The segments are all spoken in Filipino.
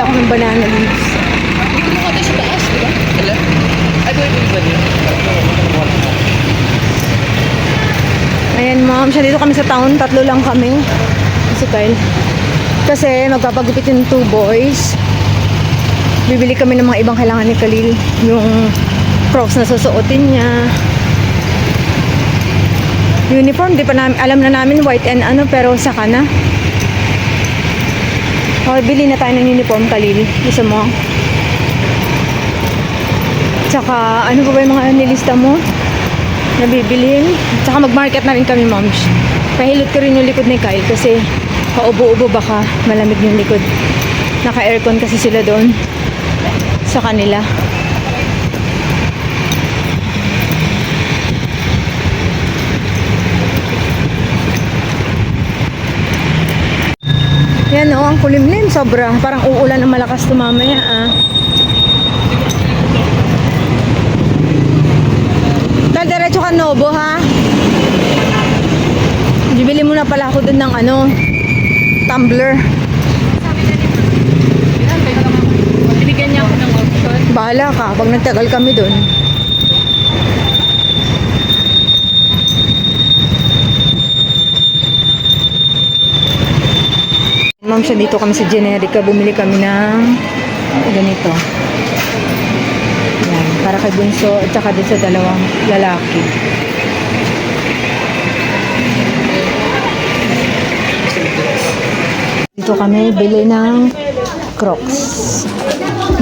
ako ng banana leaves. Hindi ko natin sa taas, di ba? Wala? Ay, ko yung ba niya? Ayan ma'am, siya dito kami sa town. 3 lang kami. Si Kyle. Kasi magpapagupit yung 2 boys. Bibili kami ng mga ibang kailangan ni Khalil. Yung Crocs na susuotin niya. Uniform, di pa namin, alam na namin white and ano, pero saka na. O, bili na tayo ng uniform, Khalil. Gusto mo? Tsaka, ano pa ba yung mga nilista mo? Nabibilin. Tsaka mag-market na rin kami, moms. Pahilot ko rin yung likod ni Kyle kasi paubo-ubo baka malamig yung likod. Naka-aircon kasi sila doon sa kanila. Yan o, ang kulimlim. Sobra. Parang uulan ng malakas to mamaya ah. Diretso ka Nobo ha. Bibili muna pala ako dun ng ano, tumbler. Binigyan niya ako ng option. Bahala ka pag nagtagal kami dun. Ma'am, siya dito kami sa Generica. Bumili kami ng ganito. Yan, para kay Bunso at saka din sa dalawang lalaki. Dito kami bili ng Crocs.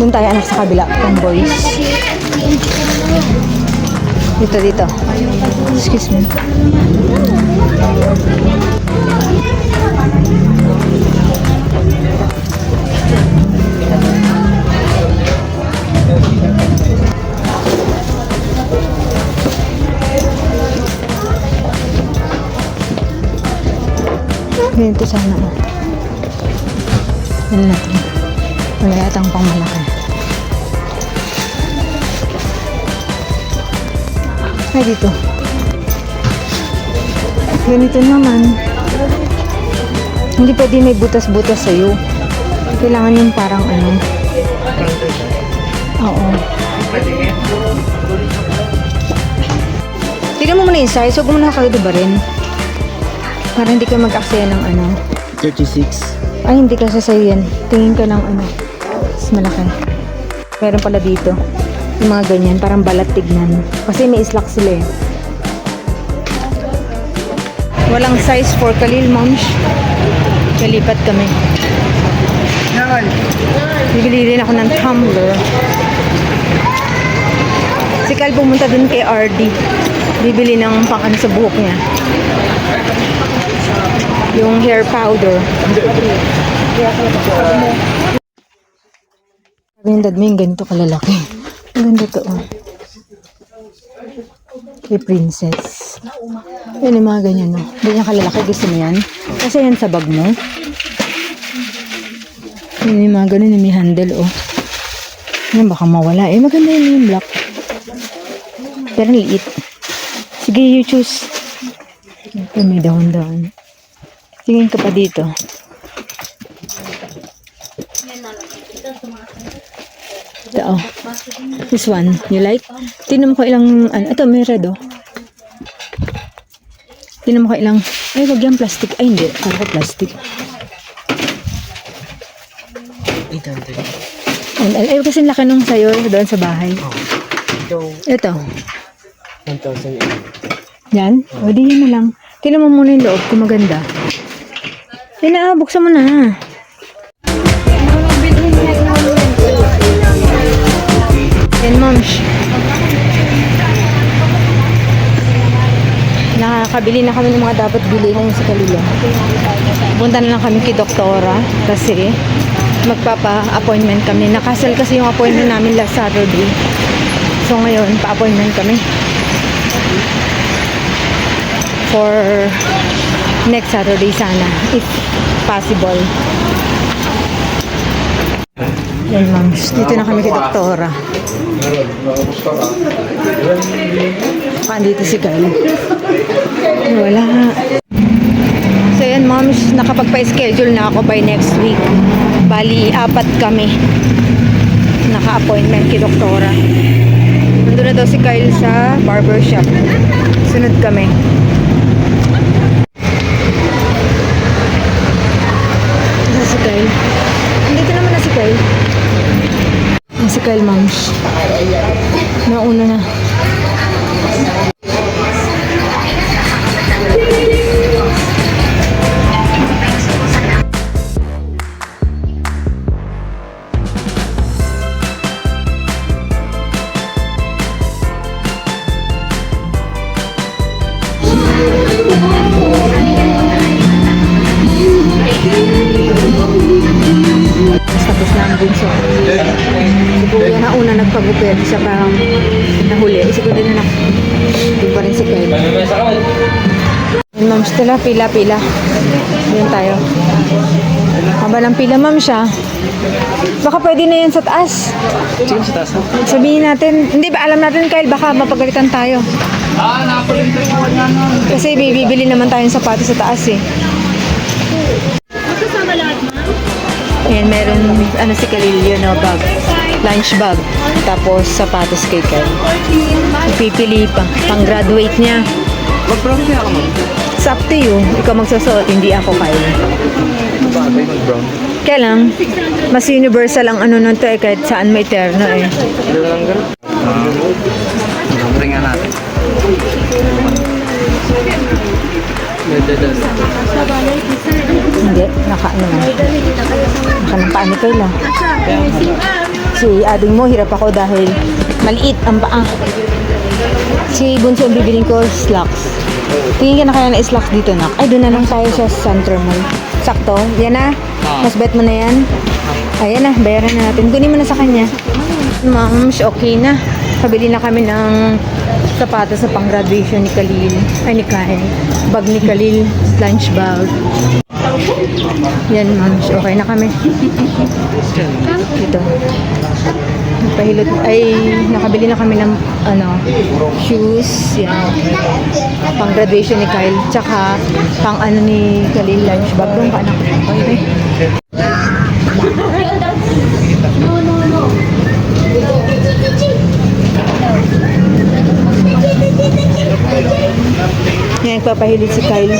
Doon tayo anak sa kabila, pang boys. Dito. Excuse me. Ganito sana. Ano natin? Wala yatang pang malaki. Ay, dito. Ganito naman. Hindi pwede may butas-butas sa'yo. Kailangan yung parang ano. Oo. Tignan mo muna yung size. Huwag mo muna kayo ba rin? Para hindi ka mag-aksaya ng ano. 36. Ay, hindi kasi sa'yo yan. Tingin ka ng ano. Mas malaki. Meron pala dito. Yung mga ganyan. Parang balat tignan. Kasi may islak sila eh. Walang size for Khalil, moms. Kalipat kami. Bibili din ako ng tumbler. Si Kyle pumunta dun kay RD. Bibili ng pang ano sa buhok niya. Yung hair powder. Sabi yung dad mo yung ganito kalalaki. Ang ganda to oh. Kay princess. Yan yung mga ganyan oh. Ganyan kalalaki. Gusto mo yan? Kasi yan sa bag mo. Yan yung mga ganun yung may handle oh. Yan baka mawala eh. Maganda yun yung black. Pero liit. Sige, you choose. Ito may dahon-dahon. Tingin ka pa dito. Ito oh. This one. You like? Tingnan mo ko ilang, ano, ito may red oh. Tingnan mo ko ilang, ay wag yan plastic. Ay hindi, kala ko plastic. 800. Ay kasi laki nung sayo doon sa bahay. Ito. 1,000. Yan? O di yun na lang. Tingnan mo muna yung loob kung maganda. Yan na, buksan mo na. Yan, moms. Nakakabili na kami ng mga dapat bilhin sa Kalilo. Punta na lang kami kay Doktora kasi magpapa-appointment kami. Nakasal kasi yung appointment namin last Saturday. So ngayon, pa-appointment kami. For next Saturday sana, if possible. Yan, moms. Dito na kami kay Doktora. Dito si Kyle. Wala. So yan, moms. Nakapagpa-schedule na ako by next week. Bali, 4 kami. Naka-appointment kay doktora. Nandun na daw si Kyle sa barbershop. Sunod kami. Nasa si Kyle? Andito naman na si Kyle. Yan si Kyle, moms. Nauna na. Tapos na ang bunso. Si Kuya na una nagpagupit. Siya parang nahuli. Si Kuya din na hindi pa rin si Kyle. Ayun, ma'am, sila pila. Ayun tayo. Haba ng pila, ma'am, siya. Baka pwede na yan sa taas. Sige, sa taas. Sabihin natin, hindi ba alam natin, Kyle, baka mapagalitan tayo. Nakapalinto yung wala nun. Kasi bibili naman tayong sapatos sa taas eh. Magkasama lahat, ma'am? Ayan, meron si Kalilio na bag. Lunch bag. Tapos sapatos kay Kyle. Pipili pa. Pang-graduate niya. Mag-brown kaya ako, ma'am. It's up to you. Ikaw magsusuot, hindi ako, Kyle. Bagay, mag-brown. Kaya lang, mas universal ang ano nun to eh, kahit saan may terno eh. Ano lang gano'n? Ring nga natin. Hindi, naka ng paa ni Kyle. Si ading mo, hirap ako dahil maliit ang paa. Si Bunso, ang bibiling ko, slacks. Tingin ka na kaya na slacks dito, nak. Ay, doon na lang tayo sa Central Mall. Sakto, yan na. Mas bet mo na yan. Ayan na, bayaran na natin. Kunin mo na sa kanya. Ma'am, okay na. Kabili na kami ng sapatos sa pang-graduation ni Khalil. Ay, ni Kyle. Bag ni Khalil. Lunch bag. Yan, ma'am. Okay na kami. Ito. Nagpahilot. Ay, nakabili na kami ng shoes. Yan. Pang-graduation ni Kyle. Tsaka pang ni Khalil lunch bag. Doon pa anak. Okay. Yan, nagpapahilig si Kyle.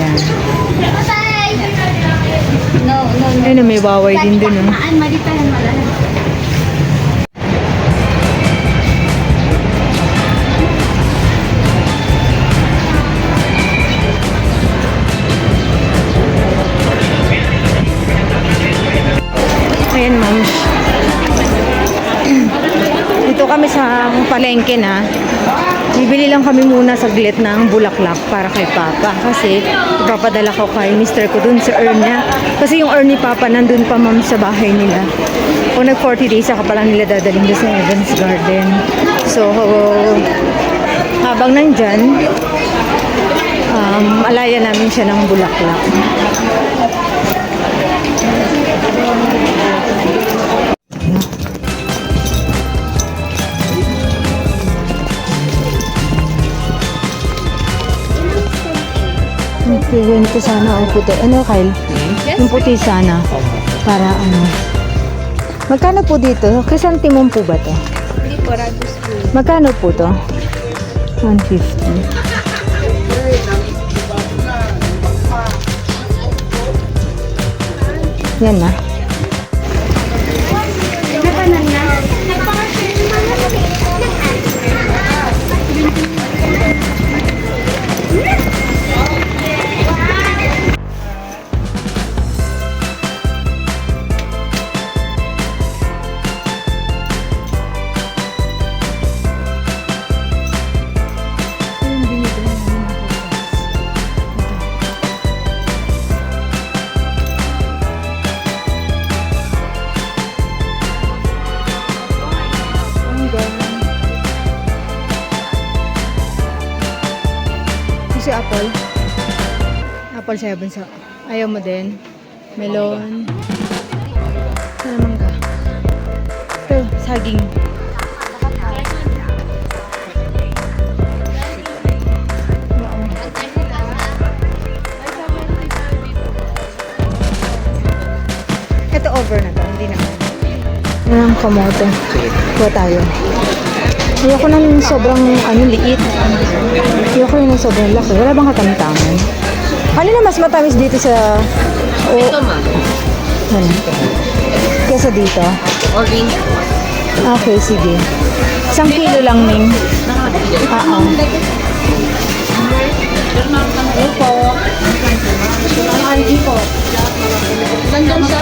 Yan. Ayun, may waway din dun. Ayan, ma'am. Dito kami sa palengke na. Bibili lang kami muna saglit ng bulaklak para kay Papa. Kasi ipapadala ko kay Mr. ko dun sa urn niya. Kasi yung urn ni Papa nandun pa, ma'am, sa bahay nila. Kung nag 40 days, saka pa lang nila dadaling doon sa Evans Garden. So, habang nandyan, alaya namin siya ng bulaklak. Yung puti sana o puti. Ano, Kyle? Yung puti sana. Para ano. Magkano po dito? Krisantimum po ba to? Hindi po, Radus po. Magkano po to? 150. Yan na. Si apple. Apple 7 sa. Ayaw mo din. Melon. Sana mangga. Ito, saging. Oo. Ito over na to, hindi naman. Ang kamote. Sige. Kuha tayo. Ayoko na yung sobrang liit. Ayoko yun ng sobrang laki. Wala bang katamtaman? Ano na mas matamis dito sa... Ito ma. Ano? Kesa dito? Orange. Okay, sige. 1 kilo lang, Ning. Oo. Ito. Nandun siya.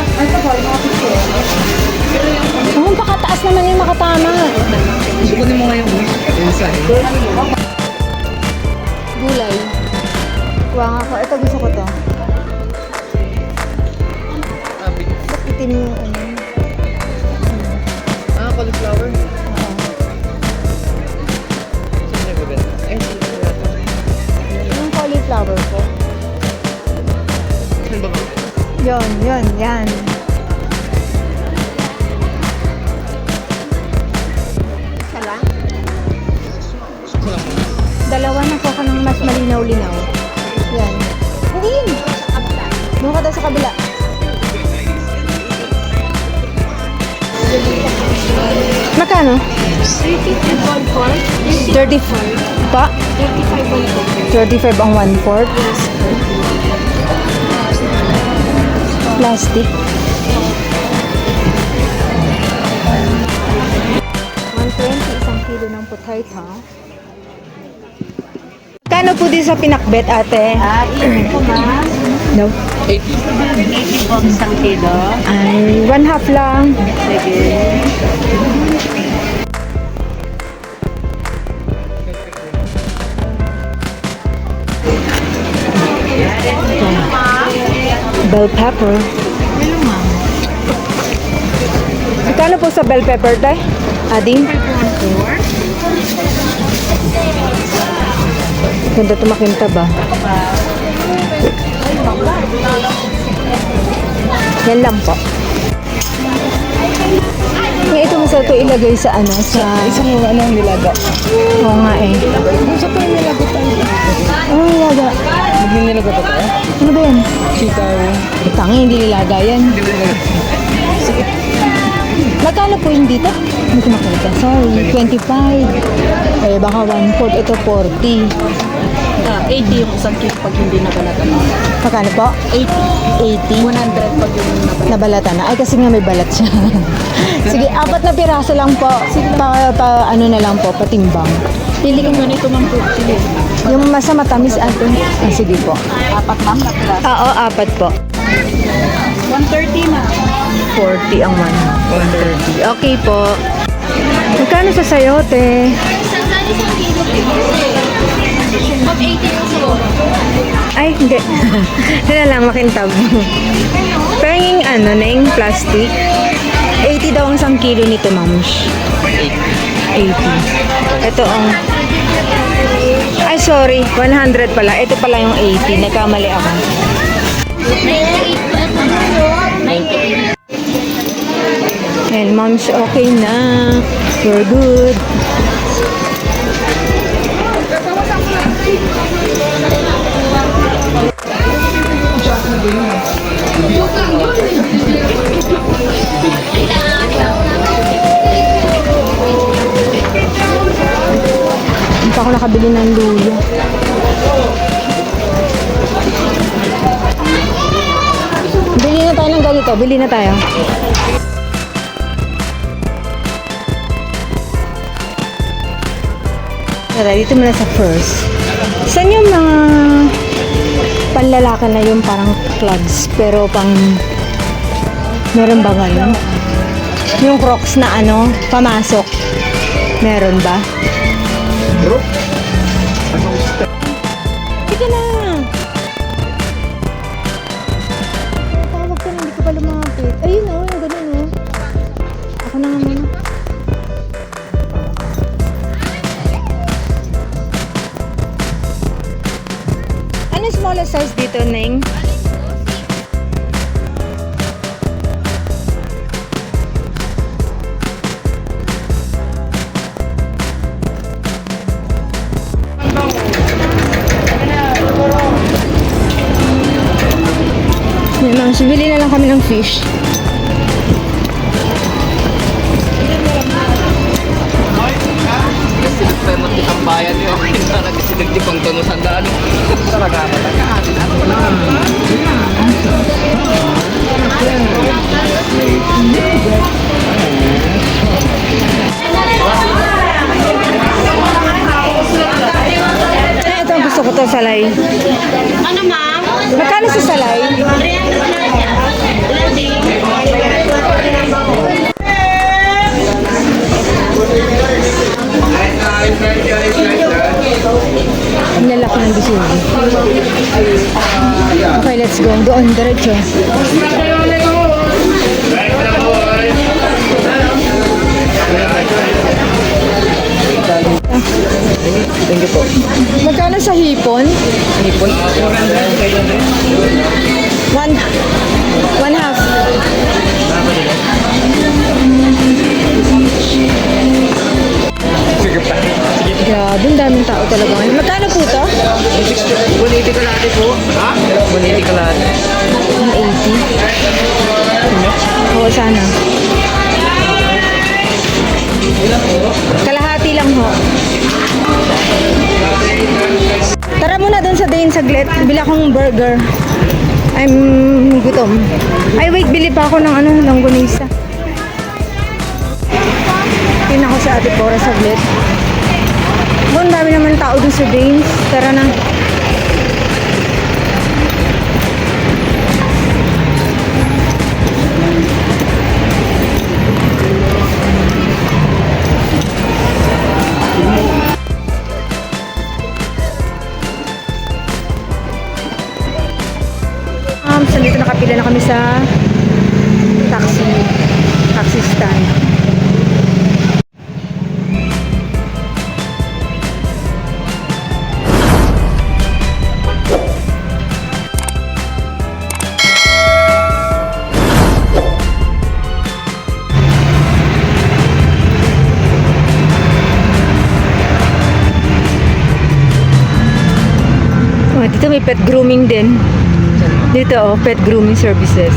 Oh, pakataas naman yung makatama. Sukunin mo ngayon. Inside. Gulay. Kuha nga ko. Ito gusto ko to. Ba't itim yung ano? Cauliflower. Oo. Saan nagbebenta? Saan yata? Yung cauliflower ko. Saan ba ba? Yan. Sala? Dalawa na ko ng mas malinaw-linaw. Yan. Hindi yun. Doon ka daw sa kabila. Magkano? 35 pa? 35 ang 1/4? Plastic. 120 isang kilo ng potato. Kano po din sa pinakbet, ate? Ito ma. No. 80 po isang kilo. Ay, 1/2 lang. Sige. Bell pepper. Kano po sa bell pepper, tay? Ading? Ganda tumakinta ba? Yan lang po. Yung ito mo sa ito ilagay sa ano? Sa... Isang nilaga. Oo nga eh. Sa pa yung nilaga tayo. Ano nilaga? Nilaga pa tayo? Ano ba yan? Sitaw. Tangi, hindi nilaga yan. Hindi ba nilaga? Magkano po yung dito? Hindi ko makita. Sorry, 25. Eh, baka 1/4. Ito 40. 80 yung isang kilo pag hindi na balatan. Magkano po? 80. 100 pag yung nabalatan. Nabalatan na. Ay, kasi nga may balat siya. Sige, 4 na piraso lang po. Ano na lang po, patimbang. Pili ka ganito mang po. Sige. Yung masa matamis ato. Ah, sige po. 4 ma'am na pala. Oo, 4 po. 130 na. 40 ang 130. Okay po. Magkano sa sayote? Pag 80 yung sa Ay, hindi. Sila lang, makintab. Pero yung ano, na yung plastic, 80 daw ang 1 kilo nito, mams. 80. Ito ang... Ay, sorry. 100 pala. Ito pala yung 80. Nagkamali ako. 98. And moms, okay na. We're good. Hindi pa ako nakabili ng luya. Bili na tayo ng ganito. Bili na tayo. Tara, dito muna sa first. Saan yung mga panlalaki na yung parang clogs pero pang meron ba ngayon? Yung Crocs na ano, pamasok. Meron ba? Bro? Sige na! Tawag ka na, hindi ko pa lumapit. Ayun o, yung ganun o. Ako na nga muna. Ano yung smallest size dito, Neng? na lang kami ng fish. Silip pa yung matitang bayan yun. Nagsilig di pang tono sandaan. Talaga ba? Ito ang gusto ko to, salay. Ano, ma'am? Magkano sa salay? 300 lang yan. Lasing. Ang lalaki ng bisugo. Okay, let's go. Doon, diretso. Thank you po. Magkano sa hipon? Hipon. One half. Sige pa. Grabe, ang daming tao talaga ngayon. Magkano po to? 180 kalahati po. Ha? 180 kalahati. 180. Oo, sana. Kalahati lang ho. Tara muna doon sa Dane saglit. Bili akong burger. I'm gutom. Ay, wait. Bili pa ako ng longganisa. Tingnan ako sa Ate Cora saglit. Ang dami naman tao doon sa Danes. Tara na. So dito nakapila na kami sa taxi stand. Oh, dito may pet grooming din. Dito, pet grooming services.